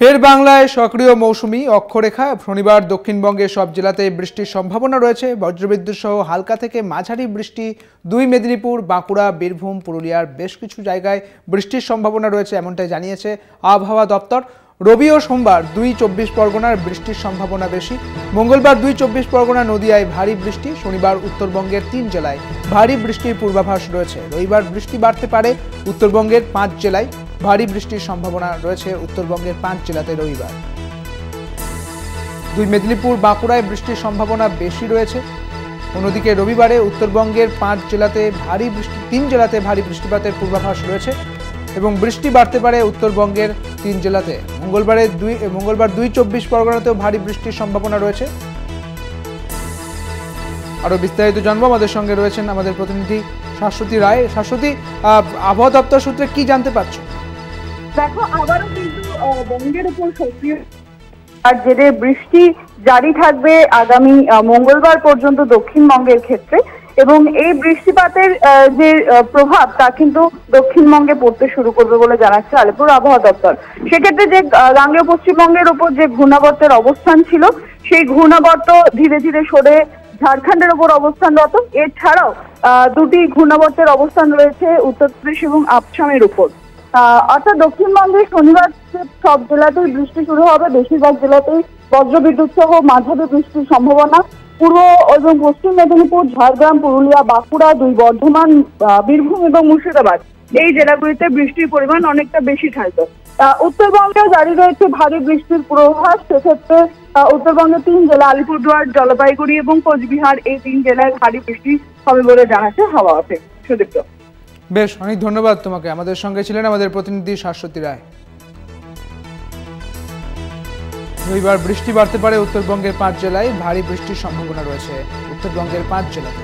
ফের বাংলায় সক্রিয় মৌসুমি অক্ষরেখা। শনিবার দক্ষিণবঙ্গের সব জেলাতে বৃষ্টির সম্ভাবনা রয়েছে। বজ্রবিদ্যুৎ সহ হালকা থেকে মাঝারি বৃষ্টি দুই মেদিনীপুর, বাঁকুড়া, বীরভূম, পুরুলিয়ার বেশ কিছু জায়গায় বৃষ্টির সম্ভাবনা রয়েছে, এমনটাই জানিয়েছে আবহাওয়া দপ্তর। রবি ও সোমবার ২ পরগনার বৃষ্টির সম্ভাবনা বেশি। মঙ্গলবার ২ পরগনা, নদিয়ায় ভারী বৃষ্টি। শনিবার উত্তরবঙ্গের ৩ জেলায় ভারী বৃষ্টির পূর্বাভাস রয়েছে। রবিবার বৃষ্টি বাড়তে পারে উত্তরবঙ্গের ৫ জেলায়। ভারী বৃষ্টির সম্ভাবনা রয়েছে উত্তরবঙ্গের ৫ জেলাতে রবিবার। দুই মেদিনীপুর, বাঁকুড়ায় বৃষ্টির সম্ভাবনা বেশি রয়েছে। অন্যদিকে রবিবারে উত্তরবঙ্গের ৫ জেলাতে ভারী বৃষ্টি, ৩ জেলাতে ভারী বৃষ্টিপাতের পূর্বাভাস রয়েছে এবং বৃষ্টি বাড়তে পারে উত্তরবঙ্গের ৩ জেলাতে। মঙ্গলবার ২ পরগনাতেও ভারী বৃষ্টির সম্ভাবনা রয়েছে। আরো বিস্তারিত জানবো, আমাদের সঙ্গে রয়েছেন আমাদের প্রতিনিধি শাশ্বতী রায়। শাশ্বতী, আবহাওয়া দপ্তর সূত্রে কি জানতে পারছো? দেখো, আবারও কিন্তু বঙ্গের উপর সক্রিয় আর জেরে বৃষ্টি জারি থাকবে আগামী মঙ্গলবার পর্যন্ত দক্ষিণবঙ্গের ক্ষেত্রে, এবং এই বৃষ্টিপাতের যে প্রভাব তা কিন্তু দক্ষিণবঙ্গে পড়তে শুরু করবে বলে জানাচ্ছে আলিপুর আবহাওয়া দপ্তর। সেক্ষেত্রে যে গাঙ্গেয় পশ্চিমবঙ্গের উপর যে ঘূর্ণাবর্তের অবস্থান ছিল, সেই ঘূর্ণাবর্ত ধীরে ধীরে সরে ঝাড়খণ্ডের উপর অবস্থানরত। এছাড়াও দুটি ঘূর্ণাবর্তের অবস্থান রয়েছে উত্তরপ্রদেশ এবং আসামের উপর। অর্থাৎ দক্ষিণবঙ্গে শনিবার সব জেলাতেই বৃষ্টি শুরু হবে। বেশিরভাগ জেলাতেই বজ্রবিদ্যুৎ সহ মাঝারি বৃষ্টির সম্ভাবনা। পূর্ব এবং পশ্চিম মেদিনীপুর, ঝাড়গ্রাম, পুরুলিয়া, বাঁকুড়া, দুই বর্ধমান, বীরভূম এবং মুর্শিদাবাদ এই জেলাগুলিতে বৃষ্টির পরিমাণ অনেকটা বেশি থাকবে। উত্তরবঙ্গেও জারি রয়েছে ভারী বৃষ্টির পূর্বাভাস। সেক্ষেত্রে উত্তরবঙ্গের ৩ জেলা আলিপুরদুয়ার, জলপাইগুড়ি এবং কোচবিহার, এই ৩ জেলায় ভারী বৃষ্টি হবে বলে জানাচ্ছে হাওয়া অফিস। সুদীপ্ত, বেশ, অনেক ধন্যবাদ তোমাকে। আমাদের সঙ্গে ছিলেন আমাদের প্রতিনিধি শাশ্বতী রায়। রবিবার বৃষ্টি বাড়তে পারে উত্তরবঙ্গের ৫ জেলায়। ভারী বৃষ্টির সম্ভাবনা রয়েছে উত্তরবঙ্গের ৫ জেলাতে।